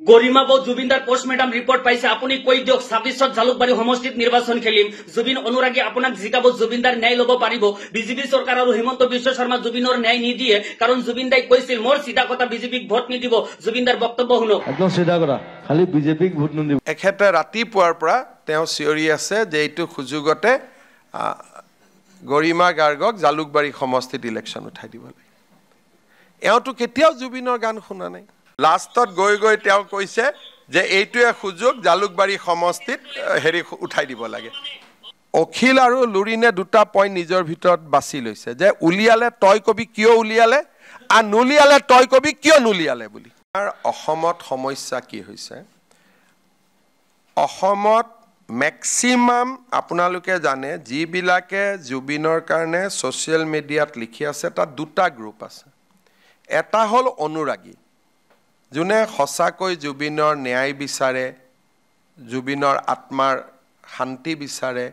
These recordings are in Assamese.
গৰিমা বৌ জুবিনদাৰ পোষ্টমৰ্টম ৰিপৰ্ট পাইছে আপুনি কৈ দিয়ক 26ত জালুকবাৰী সমষ্টিত নিৰ্বাচন খেলিম জুবিন অনুৰাগী আপোনাক জিকাব জুবিনদাৰ ন্যায় ল'ব পাৰিব বিজেপি চৰকাৰ আৰু হিমন্ত বিশ্ব শৰ্মা জুবিনৰ ন্যায় নিদিয়ে কাৰণ জুবিনদাই কৈছিল মোৰ সিধা কথা বিজেপিক ভোট নিদিব জুবিনদাৰ বক্তব্য শুনক একদম সিধা কথা খালি বিজেপিক ভোট নিদিব এখেতে ৰাতিপুৱাৰ পৰা তেওঁ চিঞৰি আছে যে এইটো সুযোগতে গৰিমা গাৰ্গক জালুকবাৰী সমষ্টিত ইলেকশ্যন উঠাই দিব লাগে এওঁতো কেতিয়াও জুবিনৰ গান শুনা নাই লাষ্টত গৈ গৈ তেওঁ কৈছে যে এইটোৱে সুযোগ জালুকবাৰী সমষ্টিত হেৰি উঠাই দিব লাগে অখিল আৰু লুৰিনে দুটা পইণ্ট নিজৰ ভিতৰত বাছি লৈছে যে উলিয়ালে তই কবি কিয় উলিয়ালে আৰু নুলিয়ালে তই কবি কিয় নুলিয়ালে বুলি আৰু অসমত সমস্যা কি হৈছে অসমত মেক্সিমাম আপোনালোকে জানে যিবিলাকে জুবিনৰ কাৰণে ছ'চিয়েল মিডিয়াত লিখি আছে তাত দুটা গ্ৰুপ আছে এটা হ'ল অনুৰাগী যোনে সঁচাকৈ জুবিনৰ ন্যায় বিচাৰে জুবিনৰ আত্মাৰ শান্তি বিচাৰে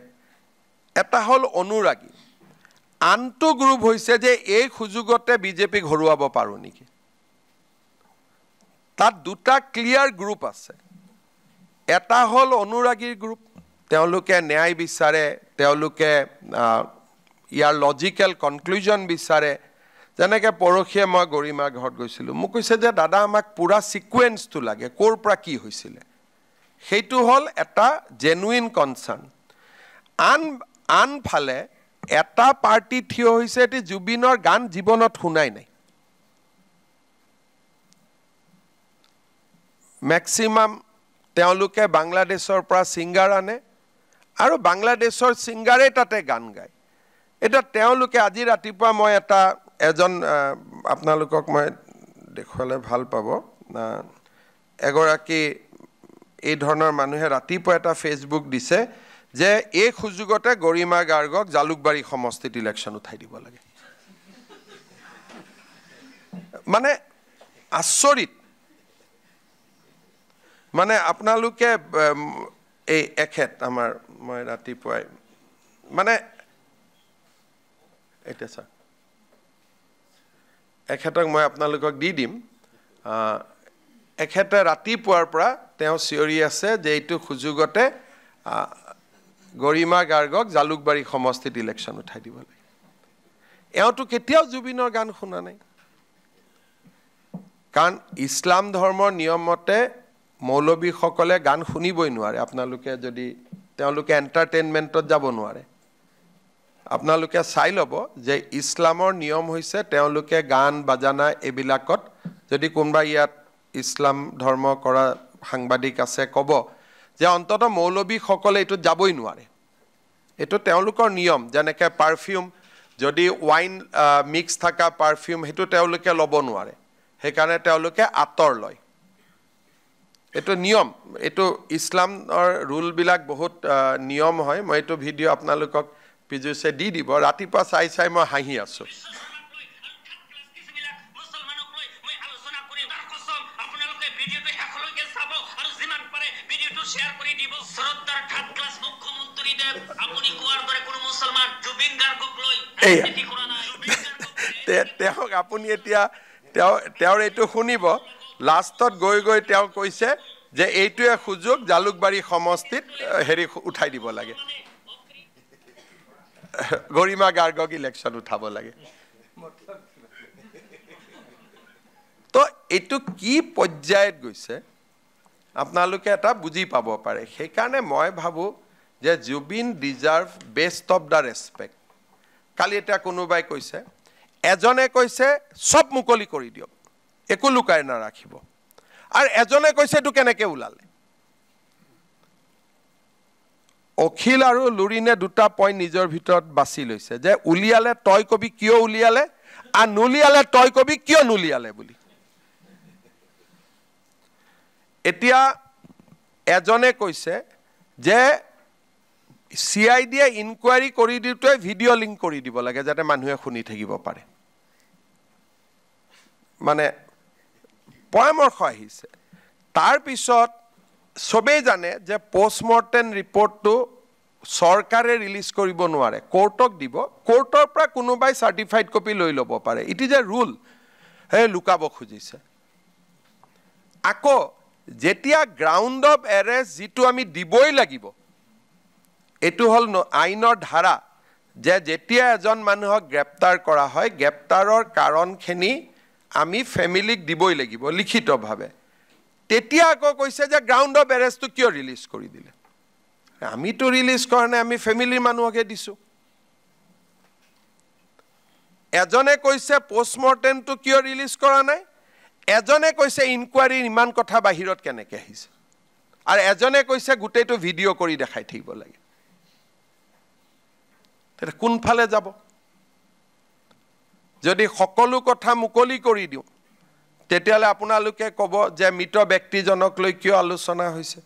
এটা হ'ল অনুৰাগী আনটো গ্ৰুপ হৈছে যে এই সুযোগতে বিজেপিক হৰুৱাব পাৰোঁ নেকি তাত দুটা ক্লিয়াৰ গ্ৰুপ আছে এটা হ'ল অনুৰাগীৰ গ্ৰুপ তেওঁলোকে ন্যায় বিচাৰে তেওঁলোকে ইয়াৰ লজিকেল কনক্লুজন বিচাৰে যেনেকৈ পৰহিয়ে মই গৰিমাৰ ঘৰত গৈছিলোঁ মোক কৈছে যে দাদা আমাক পুৰা ছিকুৱেঞ্চটো লাগে ক'ৰ পৰা কি হৈছিলে সেইটো হ'ল এটা জেনুইন কনচাৰ্ণ আনফালে এটা পাৰ্টি থিয় হৈছে এটি জুবিনৰ গান জীৱনত শুনাই নাই মেক্সিমাম তেওঁলোকে বাংলাদেশৰ পৰা ছিংগাৰ আনে আৰু বাংলাদেশৰ ছিংগাৰে তাতে গান গায় এটা তেওঁলোকে আজি ৰাতিপুৱা মই এজন আপোনালোকক মই দেখুৱালে ভাল পাব এগৰাকী এই ধৰণৰ মানুহে ৰাতিপুৱা এটা ফেচবুক দিছে যে এই সুযোগতে গৰিমা গাৰ্গক জালুকবাৰী সমষ্টিত ইলেকশ্যন উঠাই দিব লাগে মানে আচৰিত মানে আপোনালোকে এই এখেত আমাৰ মই ৰাতিপুৱাই মানে এতিয়া ছাৰ এখেতক মই আপোনালোকক দি দিম এখেতে ৰাতিপুৱাৰ পৰা তেওঁ চিঞৰি আছে যে এইটো সুযোগতে গৰিমা গাৰ্গক জালুকবাৰী সমষ্টিত ইলেকশ্যন উঠাই দিব লাগে এওঁতো কেতিয়াও জুবিনৰ গান শুনা নাই কাৰণ ইছলাম ধৰ্মৰ নিয়মতে মৌলবীসকলে গান শুনিবই নোৱাৰে আপোনালোকে যদি তেওঁলোকে এণ্টাৰটেইনমেণ্টত যাব নোৱাৰে আপোনালোকে চাই ল'ব যে ইছলামৰ নিয়ম হৈছে তেওঁলোকে গান বাজানা এইবিলাকত যদি কোনোবা ইয়াত ইছলাম ধৰ্ম কৰা সাংবাদিক আছে ক'ব যে অন্ততঃ মৌলবীসকলে এইটোত যাবই নোৱাৰে এইটো তেওঁলোকৰ নিয়ম যেনেকৈ পাৰফিউম যদি ৱাইন মিক্স থকা পাৰফিউম সেইটো তেওঁলোকে ল'ব নোৱাৰে সেইকাৰণে তেওঁলোকে আঁতৰ লয় এইটো নিয়ম এইটো ইছলামৰ ৰুলবিলাক বহুত নিয়ম হয় মই এইটো ভিডিঅ' আপোনালোকক পিজুছে দি দিব ৰাতিপুৱা চাই মই হাঁহি আছোঁ তেওঁক আপুনি এতিয়া তেওঁৰ এইটো শুনিব লাষ্টত গৈ গৈ তেওঁ কৈছে যে এইটোৱে সুযোগ জালুকবাৰী সমষ্টিত হেৰি উঠাই দিব লাগে গৰিমা গাৰ্গক ইলেকশ্যন উঠাব লাগে তো এইটো কি পৰ্যায়ত গৈছে আপোনালোকে এটা বুজি পাব পাৰে সেইকাৰণে মই ভাবোঁ যে Zubeen deserve best of the respect কালি এতিয়া কোনোবাই কৈছে এজনে কৈছে চব মুকলি কৰি দিয়ক একো লুকাই নাৰাখিব আৰু এজনে কৈছে এইটো কেনেকৈ ওলালে অখিল আৰু লুৰিনে দুটা পইণ্ট নিজৰ ভিতৰত বাছি লৈছে যে উলিয়ালে তই কবি কিয় উলিয়ালে আৰু নুলিয়ালে তই কবি কিয় নুলিয়ালে বুলি এতিয়া এজনে কৈছে যে CIDয়ে ইনকুৱাৰী কৰি দিওঁতে ভিডিঅ' লিংক কৰি দিব লাগে যাতে মানুহে শুনি থাকিব পাৰে মানে পৰামৰ্শ আহিছে তাৰপিছত চবেই জানে যে পোষ্টমৰ্টেম ৰিপৰ্টটো চৰকাৰে ৰিলিজ কৰিব নোৱাৰে কোৰ্টক দিব কোৰ্টৰ পৰা কোনোবাই চাৰ্টিফাইড কপি লৈ ল'ব পাৰে ইট ইজ এ ৰুল লুকাব খুজিছে আকৌ যেতিয়া গ্ৰাউণ্ড অফ এৰেষ্ট যিটো আমি দিবই লাগিব, এইটো হ'ল আইনৰ ধাৰা যে যেতিয়া এজন মানুহক গ্ৰেপ্তাৰ কৰা হয়, গ্ৰেপ্তাৰৰ কাৰণখিনি আমি ফেমিলিক দিবই লাগিব লিখিতভাৱে। তেতিয়া আকৌ কৈছে যে গ্ৰাউণ্ড অফ এৰেষ্টটো কিয় ৰিলিজ কৰি দিলে? আমিতো ৰিলিজ কৰা নাই, আমি ফেমিলিৰ মানুহকহে দিছোঁ। এজনে কৈছে পষ্টমৰ্টেমটো কিয় ৰিলিজ কৰা নাই, এজনে কৈছে ইনকুৱাৰীৰ ইমান কথা বাহিৰত কেনেকৈ আহিছে, আৰু এজনে কৈছে গোটেইটো ভিডিঅ' কৰি দেখাই থাকিব লাগে। তেতিয়া কোনফালে যাব? যদি সকলো কথা মুকলি কৰি দিওঁ তেতিয়াহ'লে আপোনালোকে ক'ব যে মৃত ব্যক্তিজনক লৈ কিয় আলোচনা হৈছে।